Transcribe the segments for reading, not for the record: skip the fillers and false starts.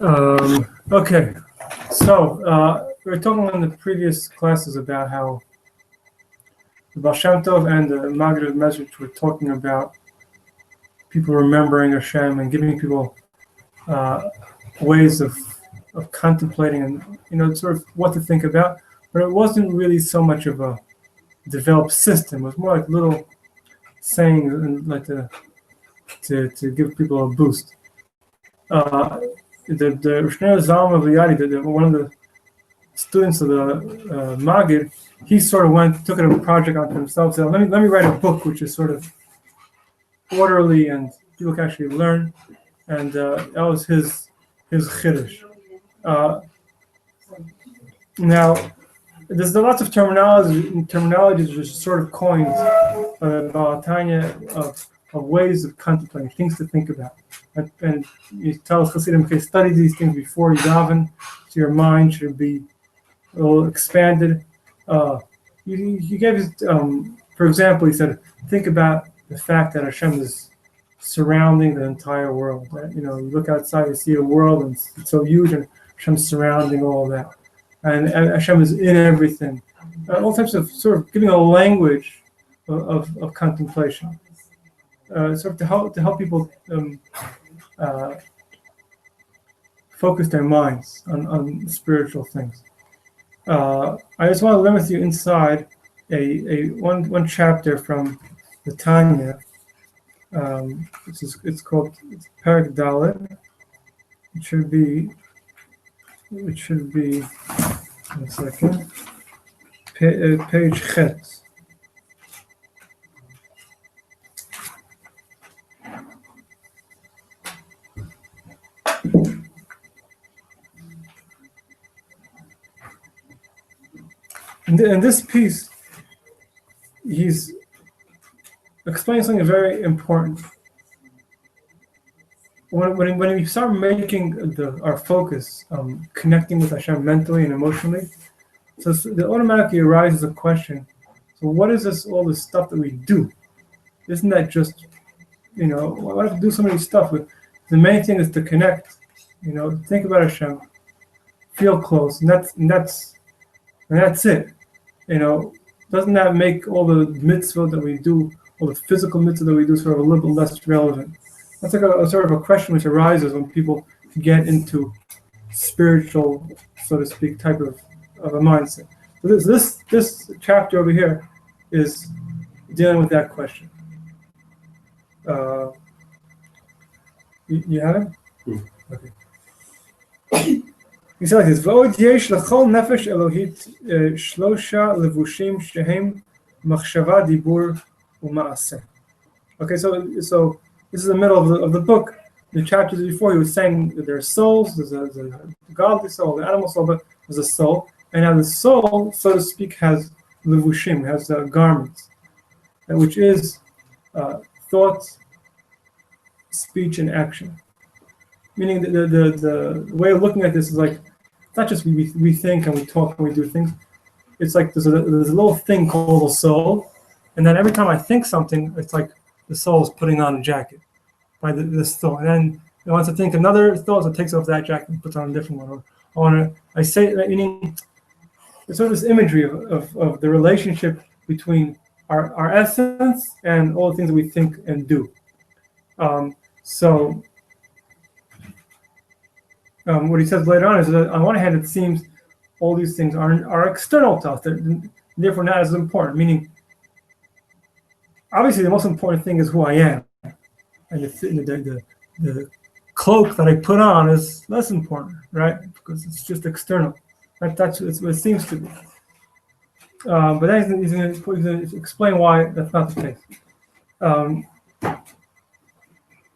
Okay, so we were talking in the previous classes about how the Baal Shem Tov and the Maggid message were talking about people remembering Hashem and giving people ways of contemplating and sort of what to think about, but it wasn't really so much of a developed system. It was more like little sayings and like to give people a boost. The Shnuer Zalman of Liadi, one of the students of the Maggid, he sort of took it a project onto himself. Said, let me write a book which is sort of orderly and people can actually learn. And that was his chiddush. Now, there's lots of terminologies which are sort of coined about Tanya of ways of contemplating, things to think about. And you tell us, Hasidim, okay, study these things before you daven, so your mind should be a little expanded. He gave, for example, he said, think about the fact that Hashem is surrounding the entire world. Right? You look outside, you see a world, and it's so huge, and Hashem's surrounding all of that. And Hashem is in everything. All types of sort of giving a language of contemplation. Sort of to help people focus their minds on spiritual things. I just want to learn with you inside one chapter from the Tanya. It's called Perek Dalet. It should be 1 second. Page Chet. In this piece, he's explaining something very important. When we start making our focus, connecting with Hashem mentally and emotionally, so there automatically arises a question. So what is all this stuff that we do? Isn't that just, why do we do so many stuff? The main thing is to connect, think about Hashem, feel close, and that's it. Doesn't that make all the mitzvot that we do, all the physical mitzvot that we do, sort of a little bit less relevant? That's like a sort of a question which arises when people get into spiritual, so to speak, type of a mindset. So this chapter over here is dealing with that question. You have it? Okay. He said like this: "V'od yesh l'chol nefesh Elohit shlosha levushim shehem machshava, dibur, u'maaseh." Okay, so this is the middle of the book. The chapters before, he was saying that there are souls. There's a godly soul, the animal soul, but there's a soul, and now the soul, so to speak, has levushim, has garments, which is thoughts, speech, and action. Meaning the way of looking at this is like, it's not just we think and we talk and we do things. It's like there's a little thing called a soul, and then every time I think something, it's like the soul is putting on a jacket by this thought. And then it wants to think another thought, so it takes off that jacket and puts on a different one. I say, meaning it's sort of this imagery of the relationship between our essence and all the things that we think and do. What he says later on is that on one hand, it seems all these things are external to us, therefore not as important. Meaning, obviously, the most important thing is who I am, and the cloak that I put on is less important, right? Because it's just external. That's what it seems to be. But then he's going to explain why that's not the case.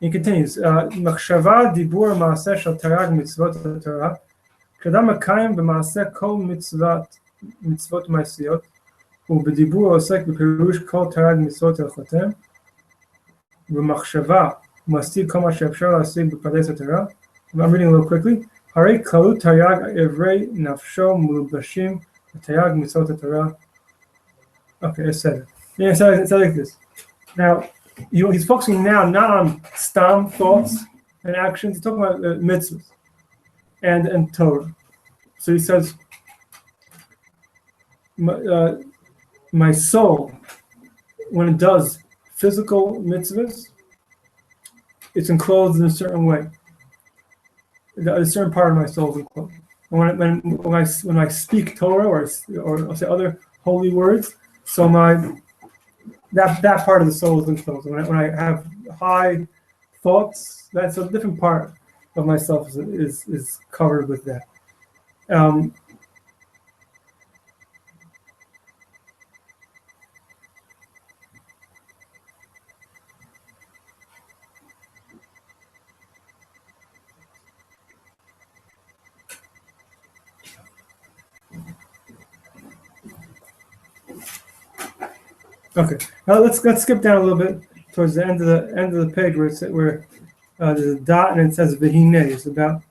He continues, Machshava, dibur, maaseh shel tarag mitzvot haTorah, kadam makayim b'maaseh kol mitzvot ma'asiyot, ובדיבור עוסק בפירוש כל תרי"ג מצוות הלכותיהם, במחשבה הוא משיג כל מה שאפשר להשיג בפרדס התורה. I'm reading a little quickly. הרי כלו תרי"ג איברי נפשו מלובשים בתרי"ג מצוות התורה. Okay, I said it. Yeah, I said it like this. Now, he's focusing now not on stam thoughts and actions. He's talking about mitzvahs. and Torah. So he says, my soul, when it does physical mitzvahs, it's enclosed in a certain way. A certain part of my soul is enclosed. And when I speak Torah or say other holy words, so that part of the soul is enclosed. When I have high thoughts, that's a different part of myself is covered with that. Okay, now let's skip down a little bit towards the end of the page where there's a dot and it says Vehine. It's about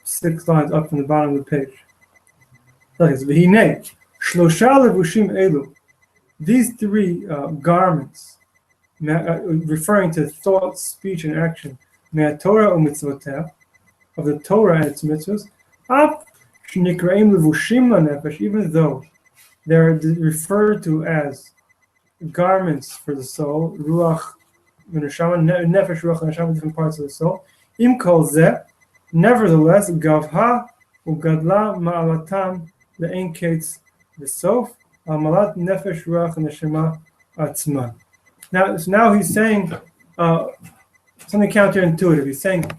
6 lines up from the bottom of the page. Okay, so Vehine Shlosha levushim elu. These 3 garments, referring to thought, speech, and action, Torah u'mitzvoteh, of the Torah and its mitzvahs, af shnikraim levushim lanefesh, even though they're referred to as garments for the soul, ruach v'neshama, nefesh, ruach, and neshama, different parts of the soul. Im kol zeh, nevertheless, gavha u'gadla ma'alatam le'en kates v'sof al malat nefesh, ruach, and neshama atzman. Now he's saying something counterintuitive. He's saying,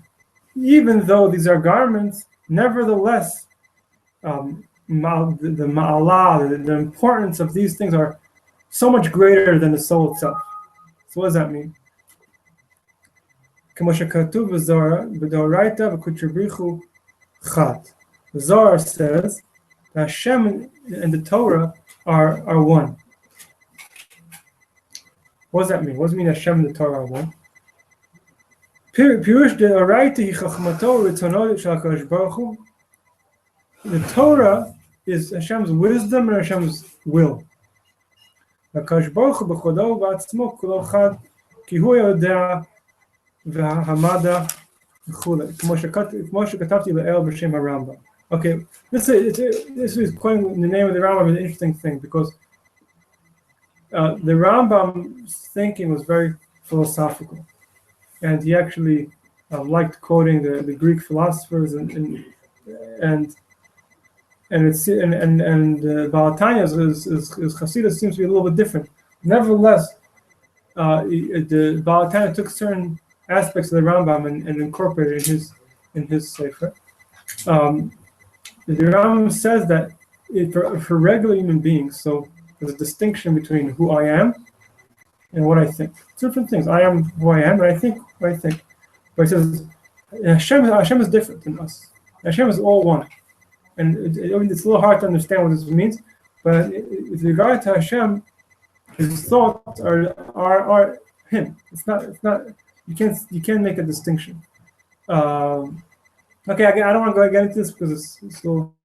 even though these are garments, nevertheless, the ma'ala, the importance of these things are so much greater than the soul itself. So what does that mean? The Zohar says that Hashem and the Torah are one. What does that mean? What does it mean that Hashem and the Torah are one? The Torah is Hashem's wisdom and Hashem's will. HaKadosh Baruch Hu b'chodo v'atzmo kulo chad ki hu yodea v'hamada v'chule k'mo shekatavti le'el b'shem HaRambam. Okay, this is quoting the name of the Rambam is an interesting thing because the Rambam's thinking was very philosophical, and he actually liked quoting the Greek philosophers and Baal Tanya's Chassidus seems to be a little bit different. Nevertheless, the Baal Tanya took certain aspects of the Rambam and incorporated in his sefer. The Rambam says that for regular human beings, so there's a distinction between who I am and what I think. Different things. I am who I am, and I think what I think. But he says Hashem is different than us. Hashem is all one. And it's a little hard to understand what this means, but with regard to Hashem, his thoughts are him. It's not. You can't make a distinction. Okay, I don't want to get into this because it's a little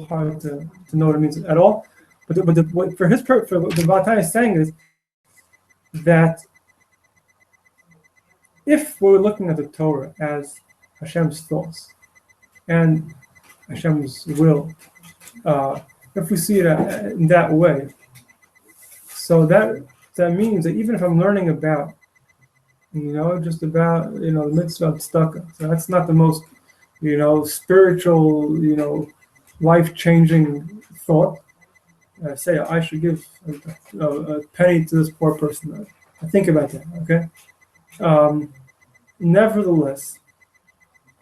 hard to know what it means at all. But what the Baal Tanya is saying is that if we're looking at the Torah as Hashem's thoughts and Hashem's will, if we see it in that way, so that means that even if I'm learning about, just about, the mitzvah of tzedakah, so that's not the most, spiritual, life-changing thought. Say I should give a penny to this poor person. I think about that. Okay. Nevertheless,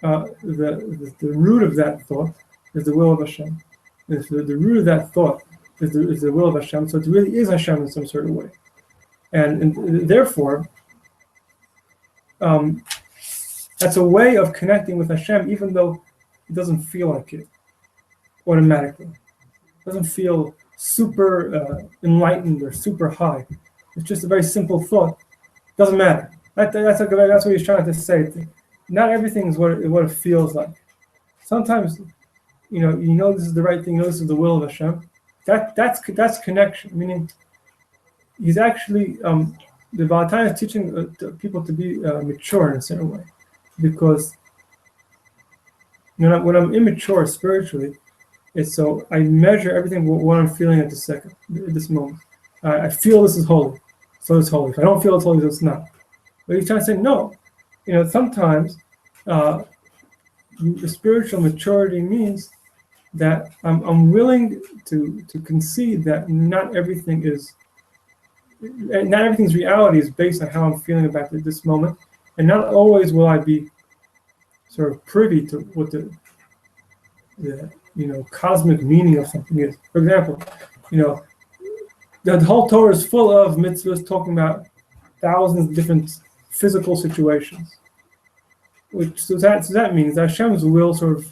the root of that thought is the will of Hashem. The root of that thought is the will of Hashem. So it really is Hashem in some sort of way, and therefore, that's a way of connecting with Hashem, even though it doesn't feel like it automatically. It doesn't feel super enlightened or super high. It's just a very simple thought. It doesn't matter. That's what he's trying to say. Not everything is what it feels like. Sometimes, this is the right thing. This is the will of Hashem. That's connection. Meaning, he's actually the Baal Tanya is teaching people to be mature in a certain way, because When I'm immature spiritually, it's so I measure everything what I'm feeling at this moment. I feel this is holy, so it's holy. If I don't feel it's holy, so it's not. But he's trying to say no. Sometimes the spiritual maturity means that I'm willing to concede that not everything's reality is based on how I'm feeling about this moment, and not always will I be sort of privy to what the cosmic meaning of something is. For example, the whole Torah is full of mitzvahs talking about thousands of different physical situations. So that means that Hashem's will sort of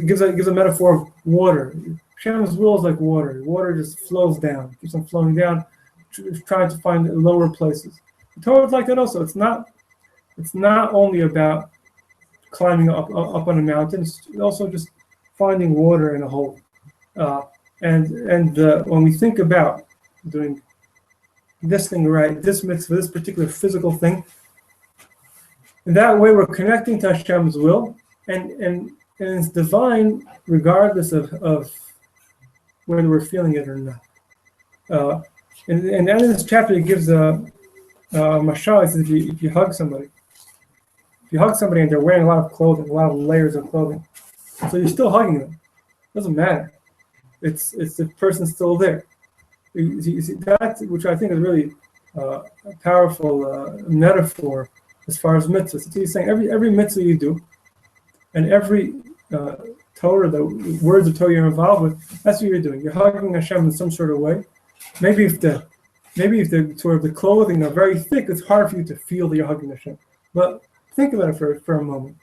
gives a metaphor of water. Hashem's will is like water. Water just flows down, keeps on flowing down, trying to find lower places. The Torah is like that also. It's not only about climbing up on a mountain. It's also just finding water in a hole. And when we think about doing this thing right, this mitzvah, this particular physical thing, in that way we're connecting to Hashem's will, and it's divine regardless of whether we're feeling it or not. And in the end of this chapter, it gives a mashal. It says if you hug somebody, and they're wearing a lot of clothing, a lot of layers of clothing, so you're still hugging them. It doesn't matter. It's the person's still there. You see that, which I think is really a powerful metaphor as far as mitzvahs. So he's saying every mitzvah you do, and every Torah, the words of Torah you're involved with, that's what you're doing. You're hugging Hashem in some sort of way. Maybe if the sort of the clothing are very thick, it's hard for you to feel that you're hugging Hashem. But think about it for a moment.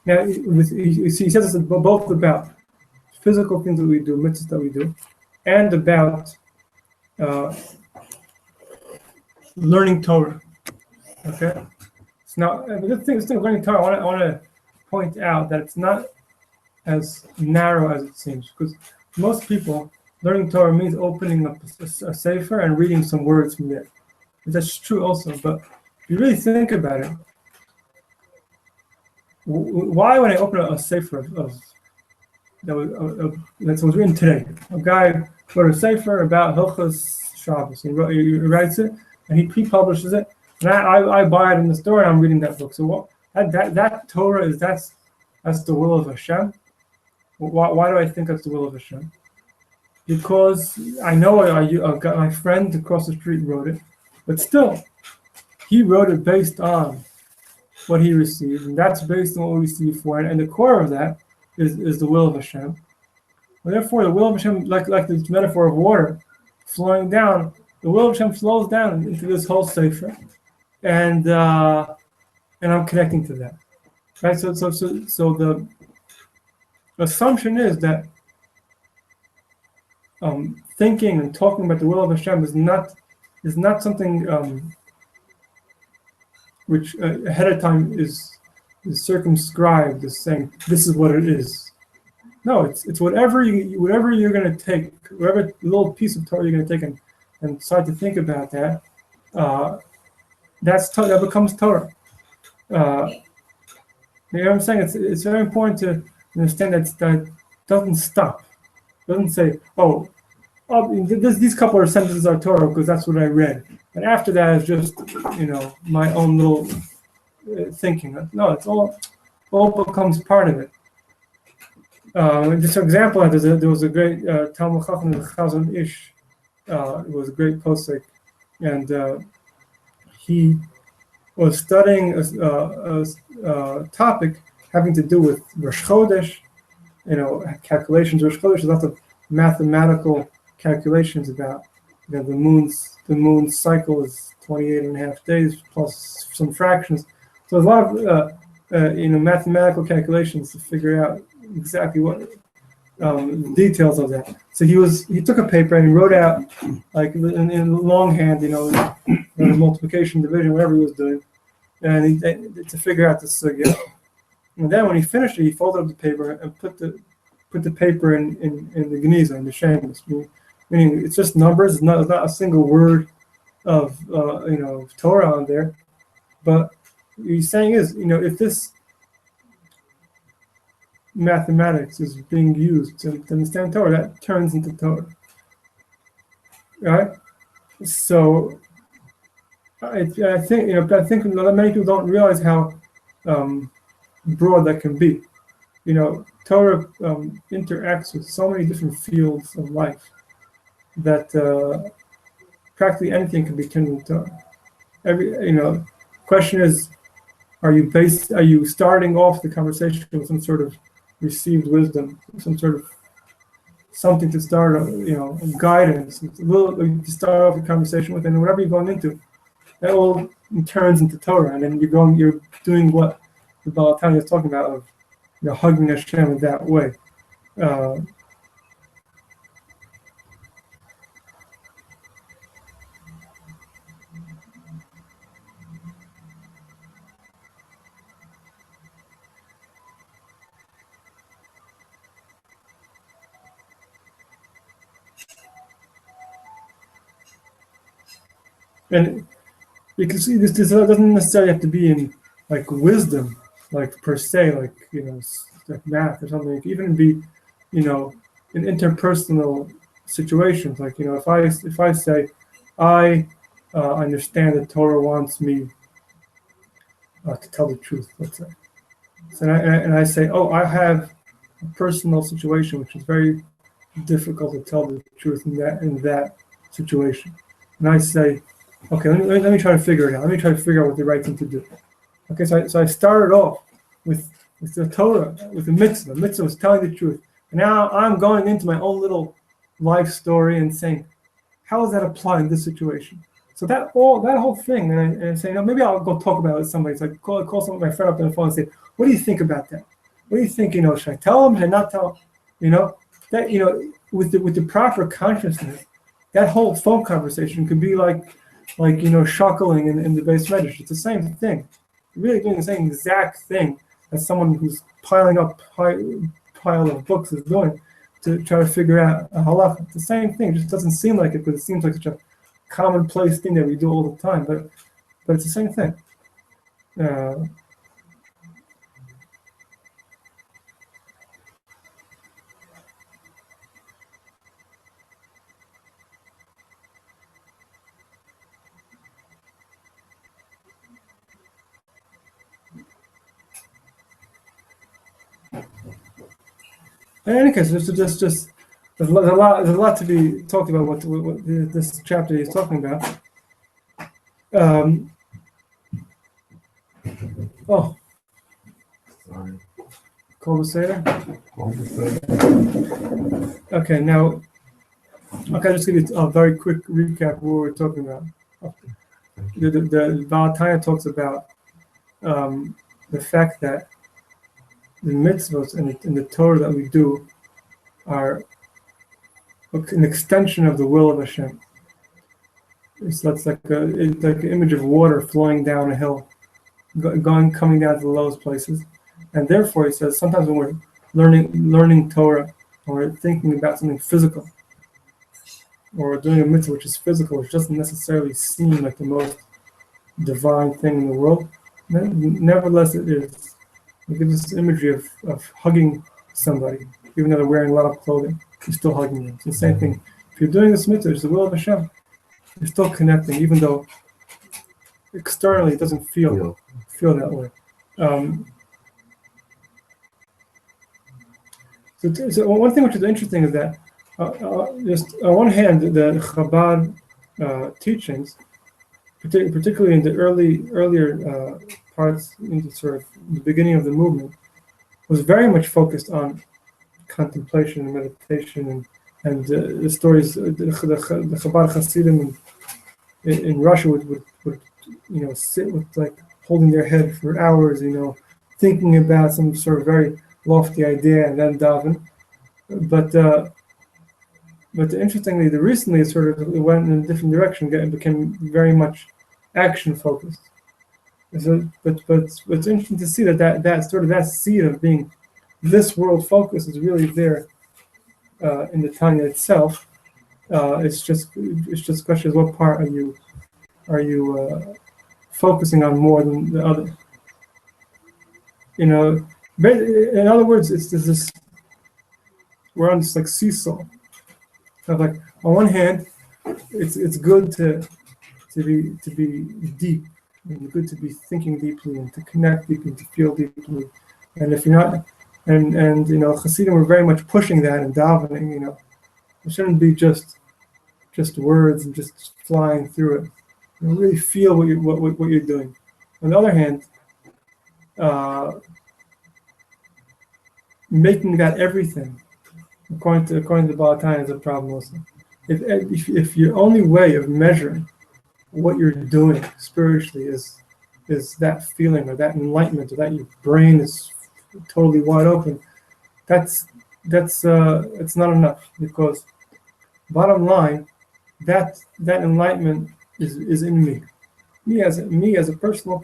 Now, he says it's both about physical things that we do, mitzvahs that we do, and about learning Torah. Okay? It's not the good thing is learning Torah. I want to point out that it's not as narrow as it seems, because most people learning Torah means opening up a sefer and reading some words from there. That's true also, but if you really think about it, why when I open a sefer that was written today, a guy wrote a sefer about Hilchos Shabbos. He writes it and he pre-publishes it, and I buy it in the store and I'm reading that book. So that Torah that's the will of Hashem. Why do I think that's the will of Hashem? Because I know my friend across the street wrote it, but still, he wrote it based on what he received, and that's based on what we receive before, and the core of that is the will of Hashem. And therefore, the will of Hashem, like this metaphor of water flowing down, the will of Hashem flows down into this whole sefer, and I'm connecting to that, right? So the assumption is that thinking and talking about the will of Hashem is not something which ahead of time is circumscribed as saying this is what it is. No, it's whatever you're going to take, whatever little piece of Torah you're going to take and decide to think about that. That becomes Torah. You know what I'm saying? It's very important to understand that doesn't stop. It doesn't say, these couple of sentences are Torah because that's what I read, and after that is just my own little thinking. No, it's all becomes part of it. Just for example, there was a great Talmud Chacham Chazon Ish. It was a great posek, and he was studying a topic having to do with Rosh Chodesh, calculations. Rosh Chodesh is lots of mathematical calculations about the moon's cycle is 28 and a half days plus some fractions. So there's a lot of mathematical calculations to figure out exactly what details of that. So he took a paper and he wrote out like in longhand, multiplication, division, whatever he was doing, and to figure out the sugya. And then when he finished it, he folded up the paper and put the paper in the geniza, in the shameless, meaning it's just numbers. It's not a single word of Torah on there. But what he's saying is, if this mathematics is being used to understand Torah, that turns into Torah, right? So I think many people don't realize how broad that can be. Torah interacts with so many different fields of life that practically anything can be turned into Torah. Question is, are you starting off the conversation with some sort of received wisdom, some sort of something to start, guidance, to start off the conversation with, and whatever you're going into, that all turns into Torah, and then you're doing what the Baal Tanya is talking about, of hugging Hashem in that way. And you can see this doesn't necessarily have to be in like wisdom, like per se, like like math or something. It can even be, in interpersonal situations. Like if I say, I understand that Torah wants me to tell the truth, let's say. So and I say, I have a personal situation which is very difficult to tell the truth in that situation, and I say, okay, let me try to figure it out. Let me try to figure out what the right thing to do. Okay, so I started off with the Torah, with the mitzvah. The mitzvah was telling the truth. And now I'm going into my own little life story and saying, how does that apply in this situation? So that whole thing, and I say, maybe I'll go talk about it with somebody. So I call some of my friend up on the phone and say, what do you think about that? What do you think? Should I tell him? Should I not tell him? That with the proper consciousness, that whole phone conversation could be like shuckling in the base medrash. It's the same thing. You're really doing the same exact thing as someone who's piling up pile of books is doing to try to figure out a halacha. It's the same thing. It just doesn't seem like it, but it seems like such a commonplace thing that we do all the time. But it's the same thing. In any case, there's a lot to be talked about. What this chapter is talking about. Sorry. Kol B'Seder? Okay, now, just give you a very quick recap of what we're talking about. The Baal Tanya talks about the fact that the mitzvahs and the Torah that we do are an extension of the will of Hashem. That's like an image of water flowing down a hill, coming down to the lowest places. And therefore, he says, sometimes when we're learning Torah, or we're thinking about something physical, or we're doing a mitzvah which is physical, which doesn't necessarily seem like the most divine thing in the world, nevertheless it is. It gives us imagery of hugging somebody, even though they're wearing a lot of clothing. You're still hugging them. It's the same thing. If you're doing this mitzvah, it's the will of Hashem. You're still connecting, even though externally it doesn't feel that way. So one thing which is interesting is that just on one hand, the Chabad teachings, particularly in the earlier parts, in the sort of the beginning of the movement, was very much focused on contemplation and meditation, and the stories. The Chabad Hasidim in Russia would sit with like holding their head for hours, thinking about some sort of very lofty idea and then daven. But interestingly, recently it went in a different direction. It became very much action focused. So, but it's interesting to see that sort of that seed of being this world focus is really there in the Tanya itself. It's just a question of what part are you focusing on more than the other. But in other words, it's this we're on this like seesaw. So like on one hand, it's good to be deep, and good to be thinking deeply and to connect deeply and to feel deeply. And if you're not, and Hasidim were very much pushing that in davening. It shouldn't be just words and just flying through it. Really feel what you're doing. On the other hand, making that everything, according to the Baal HaTanya, is a problem also. If your only way of measuring what you're doing spiritually is that feeling or that enlightenment or that your brain is totally wide open, that's it's not enough, because bottom line, that enlightenment is in me. Me as a personal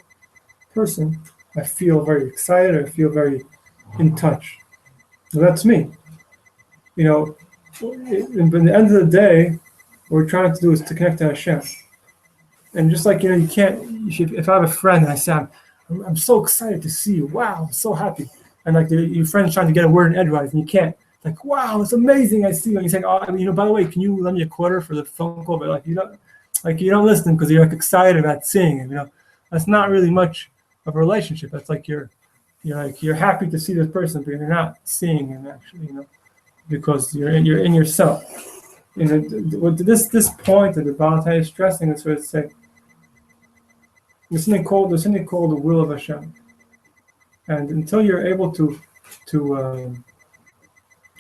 person, I feel very excited. I feel very in touch. So that's me. But at the end of the day, what we're trying to do is to connect to Hashem. And just like you can't. If I have a friend and I say, I'm so excited to see you. Wow, I'm so happy. And like your friend's trying to get a word in edgewise, and you can't. Like, wow, it's amazing. I see you. And you say, oh, by the way, can you lend me a quarter for the phone call? But you don't listen because you're like excited about seeing him. That's not really much of a relationship. That's like you're happy to see this person, but you're not seeing him actually. Because you're in yourself. With this point that the Baal HaTanya is stressing is sort of saying there's something called the will of Hashem, and until you're able to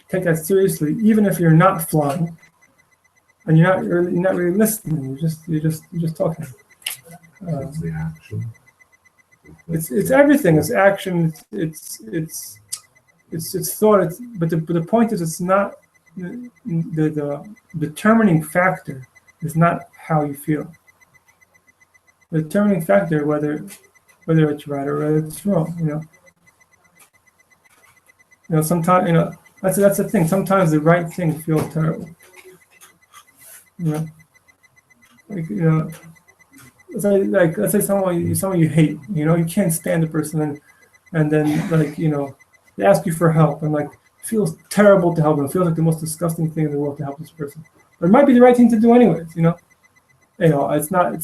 take that seriously, even if you're not flying and you're not really listening, you're just talking. It's the action. It's everything. It's action. It's thought. But the point is, it's not the determining factor is not how you feel. The determining factor, whether it's right or whether it's wrong. Sometimes that's the thing. Sometimes the right thing feels terrible. Let's say someone you hate. You can't stand the person, and then they ask you for help, and it feels terrible to help them. It feels like the most disgusting thing in the world to help this person. But it might be the right thing to do anyways. It's not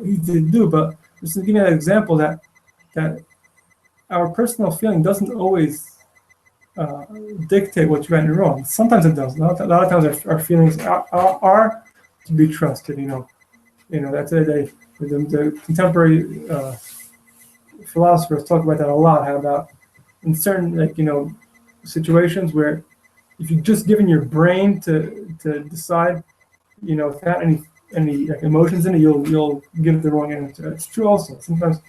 easy to do. But just to give you an example that our personal feeling doesn't always dictate what's right and wrong. Sometimes it does. A lot of times our feelings are to be trusted. That's the contemporary philosophers talk about that a lot. How about in certain situations where if you've just given your brain to decide, without any emotions in it, you'll give the wrong answer. It's true also. Sometimes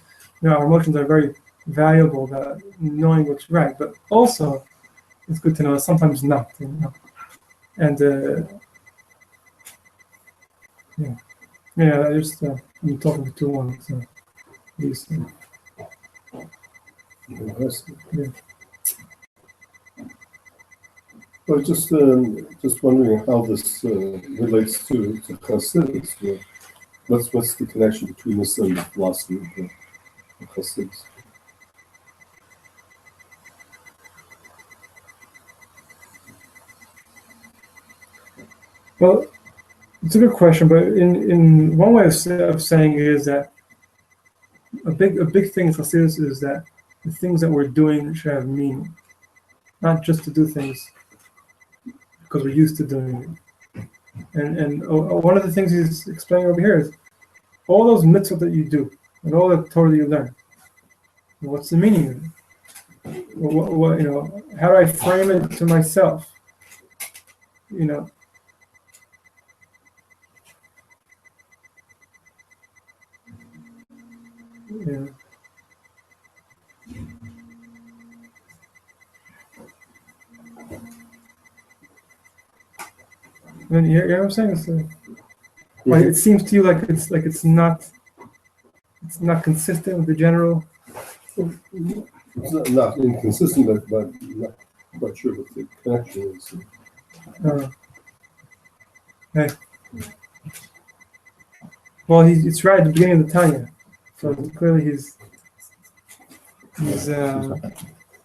our emotions are very valuable about knowing what's right, but also it's good to know sometimes not. And I just I'm talking to two ones. These. Yeah. Well, just wondering how this relates to Hasidus. What's the connection between this and the philosophy of Hasidus? Well, it's a good question, but in one way of saying it is that a big thing in Hasidus is that the things that we're doing should have meaning, not just to do things because we're used to doing it. And one of the things he's explaining over here is all those mitzvot that you do and all the Torah that you learn. What's the meaning of it? What how do I frame it to myself? Yeah. You know what I'm saying? It seems to you like it's not it's not consistent with the general. It's not inconsistent, but not quite sure what the connection is. Hey. Well, it's right at the beginning of the Tanya, so clearly he's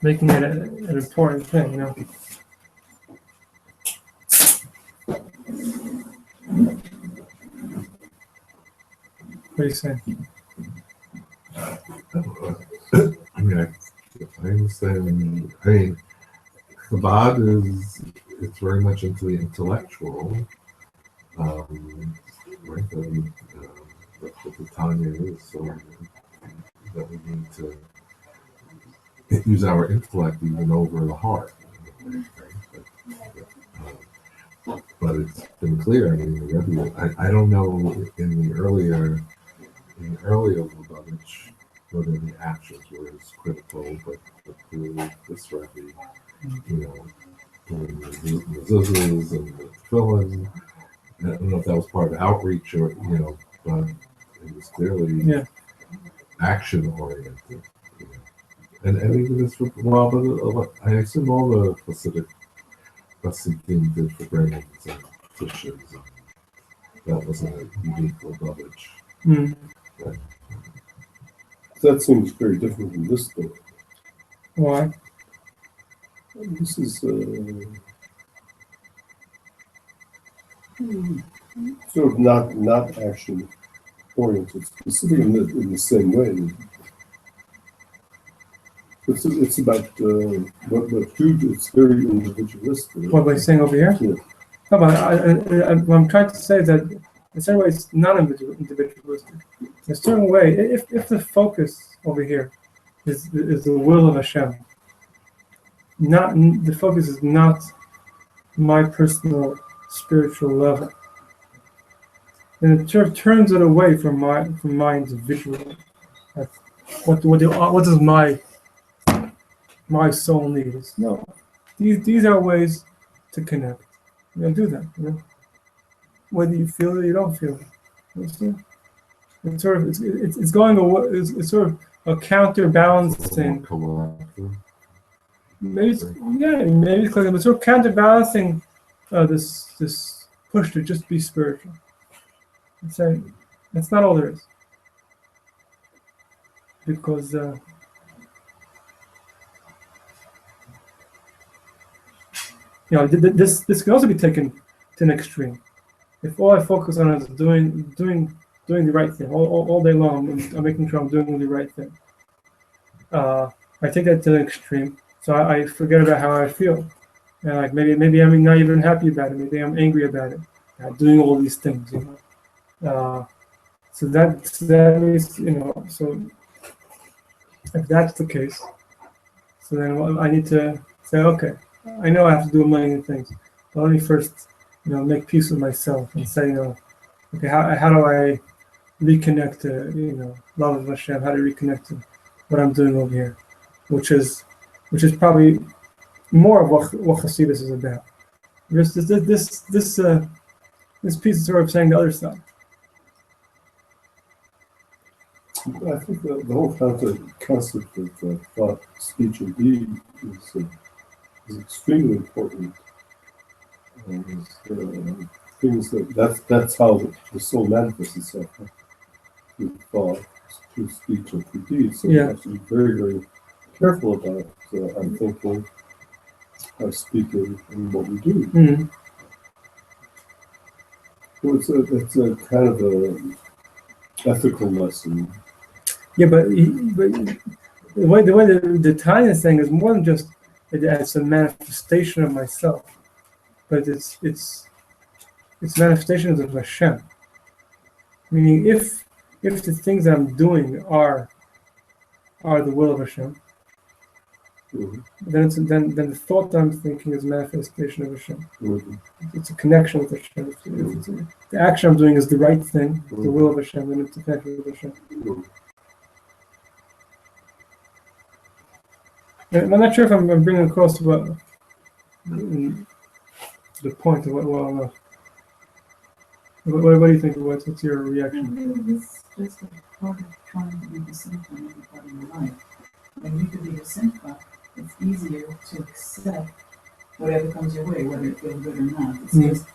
making it an important thing, you know. What are you saying? I mean, I understand. I mean, Chabad it's very much into the intellectual, right? That's what the Tanya is. So that we need to use our intellect even over the heart. But it's been clear. I mean, the Rebbe, I don't know in the earlier Lubavitch whether the actions were as critical, but clearly this Rebbe, doing the zuzas and the tefillin. I don't know if that was part of outreach or but it was clearly action oriented. And even this but I assume all the Hasidim did for grains and fishes. That wasn't a unique Lubavitch. Right. That seems very different from this thing. Why? This is sort of not action oriented, specifically in the same way. It's about what you do. It's very individualistic. What am I saying over here? Yeah. No, but what I'm trying to say is that in certain ways it's not individualistic. In a certain way, if the focus over here is the will of Hashem, not the focus is not my personal spiritual level, then it turns it away from my individual. What does my soul need? No, these are ways to connect. Do that. Whether you feel it or you don't feel it. Understand? It's sort of it's going away. It's sort of a counterbalancing. Maybe it's clear, but sort of counterbalancing this push to just be spiritual. I'm saying that's not all there is, because this can also be taken to an extreme. If all I focus on is doing the right thing all day long, I'm making sure I'm doing the right thing. I take that to an extreme, so I forget about how I feel, and like maybe I'm not even happy about it. Maybe I'm angry about it. Doing all these things, So that is, so if that's the case, so then I need to say, okay, I know I have to do a million things. But let me first, make peace with myself and say, okay, how do I reconnect to, love of Hashem? How do I reconnect to what I'm doing over here, which is probably more of what Hasidus is about. This piece is sort of saying the other side. I think the whole concept of thought, speech, and deed is extremely important. Things that's how the soul manifests itself, through thought, through speech, and through deed. So we have to be very, very careful about our thinking, our speaking, and what we do. Mm-hmm. So it's a kind of a ethical lesson. Yeah, but the way the Tanya is saying is more than just it's a manifestation of myself, but it's manifestations of Hashem. Meaning, if the things I'm doing are the will of Hashem, then the thought that I'm thinking is manifestation of Hashem. It's a connection with Hashem. The action I'm doing is the right thing, the will of Hashem, and it's a connection with Hashem. And I'm not sure if I'm bringing across the point of what What do you think? What's your reaction? Maybe it's just a part of trying to be the simcha in every part of your life. When you can be the simcha, it's easier to accept whatever comes your way, whether it feels good or not. It's just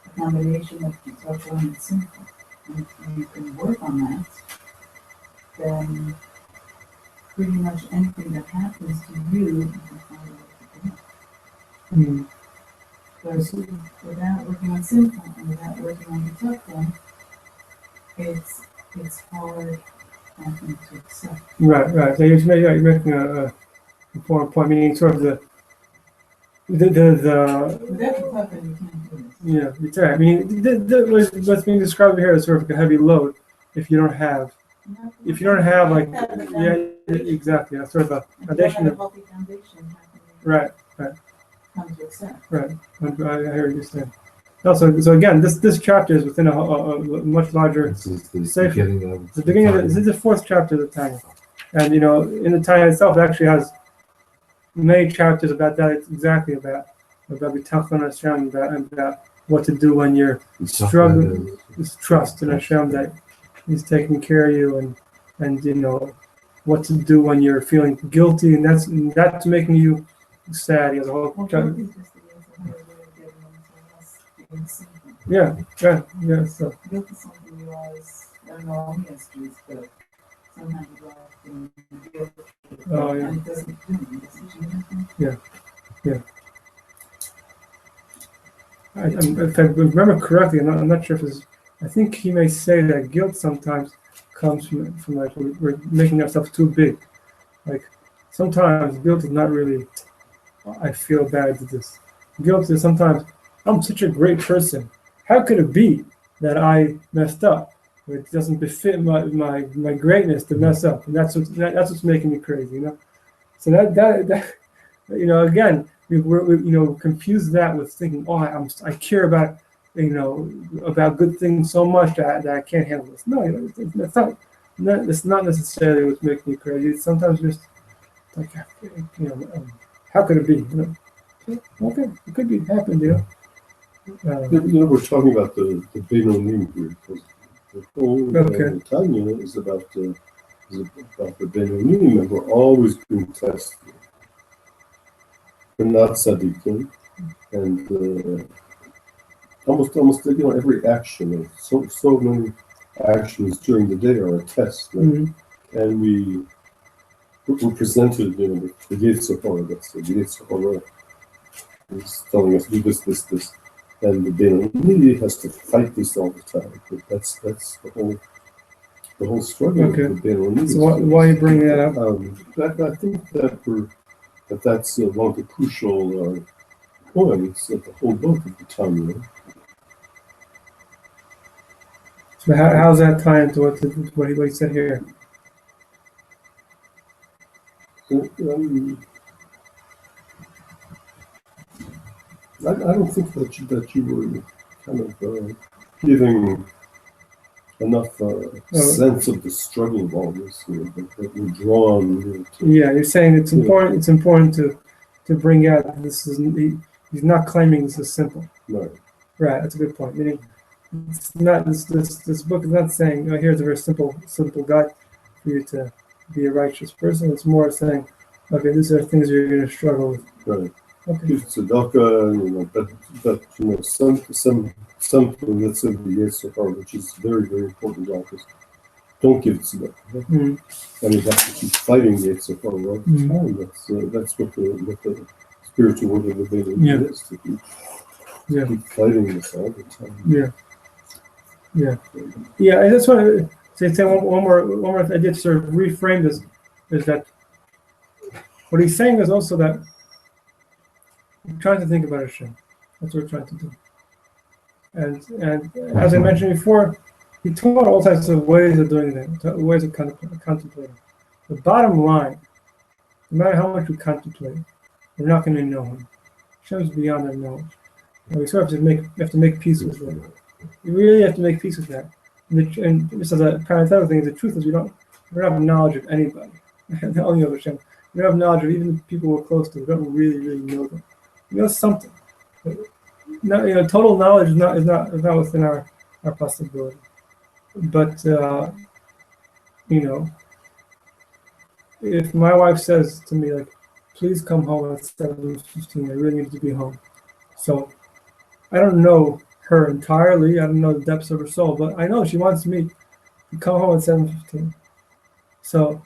a combination of Yitzhak and simcha. And if you can work on that, then pretty much anything that happens to you can find a way to do it. Whereas without working on simcha and without working on Yitzhak, it's hard, I think, to accept. Right. So you're making a important point, meaning sort of the Without Yitzhak, you can't do it. yeah, it's right. I mean, what's being described here is sort of a heavy load if you don't have like exactly, that's sort of a foundation of healthy foundation. right. Come to accept. Right, I hear what you're saying. Also, so again, this chapter is within a much larger. This is the beginning of this is the fourth chapter of the Tanya, and in the Tanya itself, it actually has many chapters about that. It's exactly about bitachon Hashem, about what to do when you're struggling. It's trust in Hashem that He's taking care of you, and what to do when you're feeling guilty, and that's making you sad. He has a whole chapter. Yeah. So. Guilt is something you always, I don't know all the histories, but sometimes you go guilt. Oh, yeah. And it doesn't do anything, it doesn't change anything. Yeah. If I remember correctly, I'm not sure if it's. I think he may say that guilt sometimes comes from like we're making ourselves too big. Like sometimes guilt is not really. I feel bad to this. Guilt is sometimes I'm such a great person. How could it be that I messed up? It doesn't befit my greatness to mess up, and that's what's making me crazy. So that again we confuse that with thinking, I care about about good things so much that I can't handle this. No, it's not necessarily what's making me crazy. It's sometimes just like how could it be? Okay, it could be happened. We're talking about the Beinonim here, because the whole Tanya is about the Beinonim, and we're always being tested. We're not tzaddikim, and almost every action, so many actions during the day are a test, and we're presented, the Yetzer Hara, that's the Yetzer Hara is telling us do this, and the Beinonim has to fight this all the time. But that's the whole struggle of the Beinonim. So why you bring that up? I think that's one of the crucial points of the whole book of the Tanya. So how's that tie into what he said here? I don't think that you were kind of giving enough sense of the struggle of all this, that we're drawn to. Yeah, you're saying it's important. It's important to bring out this is he's not claiming this is simple. Right. That's a good point. Meaning, it's not this book is not saying here's a very simple guide for you to be a righteous person. It's more saying, okay, these are things you're going to struggle with. Right. Okay. Give tzedakah, but something that's in the Yetzer Hara, which is very, very important. Don't give tzedakah. And you have to keep fighting the Yetzer Hara all the time. That's what the spiritual work of the Beinonim is, to keep fighting this all the time. Yeah. I just want to say one more. I did sort of reframe this. Is that what he's saying is also that we're trying to think about Hashem. That's what we're trying to do. And as I mentioned before, he taught all types of ways of doing that, ways of contemplating. The bottom line, no matter how much we contemplate, we're not going to know Him. Hashem is beyond our knowledge. And we sort of have to make peace with that. You really have to make peace with that. And just as a parenthetical thing, the truth is we don't have knowledge of anybody. Only of Hashem. We don't have knowledge of even the people we're close to. We don't really know them. We know something. But total knowledge is not within our are possibility. But you know, if my wife says to me like, "Please come home at 7:15. I really need to be home," so I don't know her entirely. I don't know the depths of her soul, but I know she wants me to come home at 7:15. So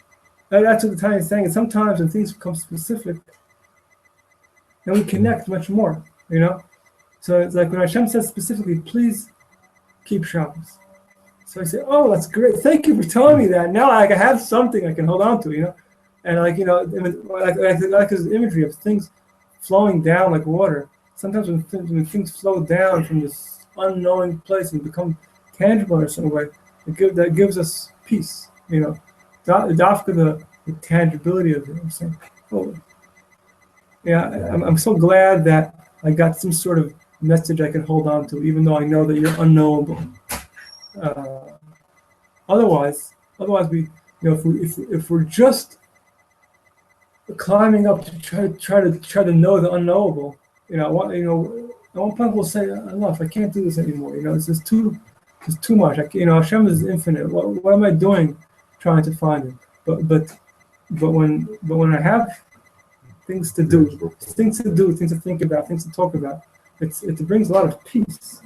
that's what the Tanya is saying. And sometimes when things become specific, then we connect much more. You know, so it's like when Hashem says specifically, "Please keep Shabbos." So I say, "Oh, that's great. Thank you for telling me that. Now I have something I can hold on to." You know, and like like his imagery of things flowing down like water. Sometimes when things flow down from this unknowing place and become tangible in a certain way, that gives us peace. You know, after the tangibility of it. I'm saying, oh, yeah, I'm so glad that I got some sort of message I can hold on to, even though I know that you're unknowable. Otherwise we, you know, if we're just climbing up to try to know the unknowable, you know, at one point we'll say, enough, I can't do this anymore. You know, it's just too much. You know, Hashem is infinite. What am I doing trying to find Him? But when I have things to do, things to think about, things to talk about, it brings a lot of peace.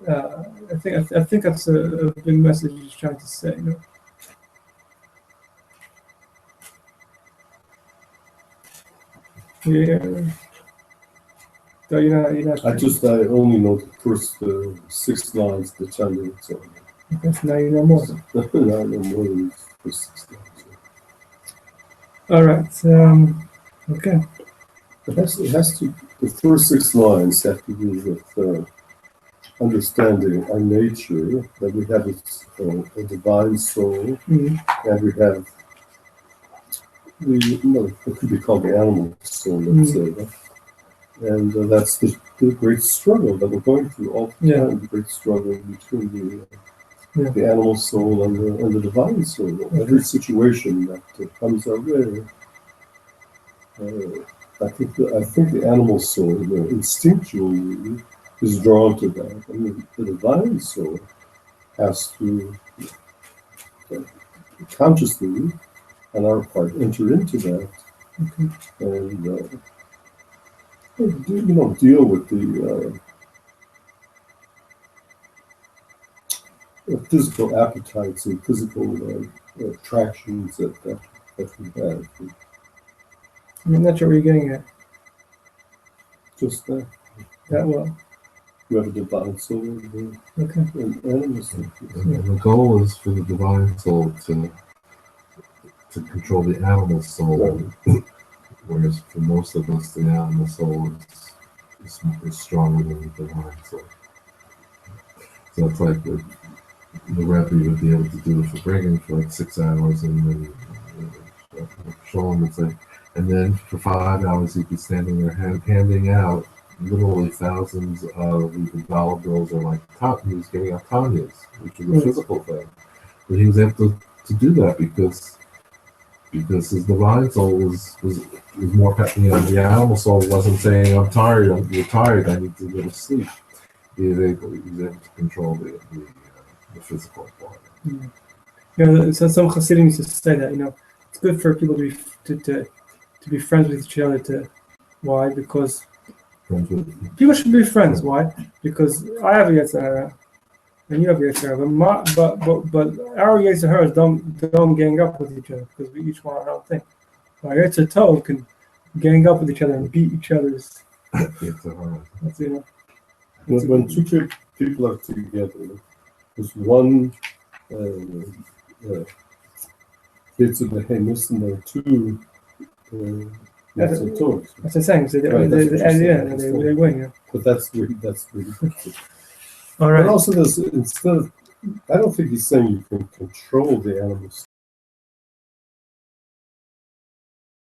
I think that's a big message he's trying to say. You know? Yeah. So you're not. I only know the first 6 lines. The Chinese. So Okay, so now you know more. now I know more than the first 6 lines. All right. Okay. It has to. The first 6 lines have to do with understanding our nature, that we have a divine soul, Mm-hmm. and we have it could be called the animal soul, let's say. And that's the great struggle that we're going through all the time, the great struggle between the animal soul and the divine soul. Every situation that comes our way, I think the animal soul, instinctually, is drawn to that. And the divine soul has to consciously, on our part, enter into that and deal with the physical appetites and physical attractions that we have. I'm not sure what you're getting at. Just that. That well. You have a divine soul and animal soul. And the goal is for the divine soul to control the animal soul, whereas for most of us, the animal soul is stronger than the divine soul. So it's like the Rebbes would be able to do it for bringing for like 6 hours, and then show him it's like, and then for 5 hours he'd be standing there handing out literally thousands of either dollar bills or like he was giving out Tanyas, which is a physical thing. But he was able to do that because his divine soul was more, the animal soul wasn't saying, you're tired, I need to go to sleep. He was able to control the physical part. So some Hasidim used to say that, it's good for people to be friends with each other. Why? Because people should be friends. Why? Because I have a Yetzer Hara, and you have a Yetzer Hara, but our Yetzer Haras don't gang up with each other because we each want our own thing. Our Yetzer Tov can gang up with each other and beat each other's Yetzer Hara. When two people are together, there's one Yetzer Behemoth and there are two Yetzer Tovs. That's the same. So they win. Yeah. But that's really good. All right. But also, I don't think he's saying you can control the animals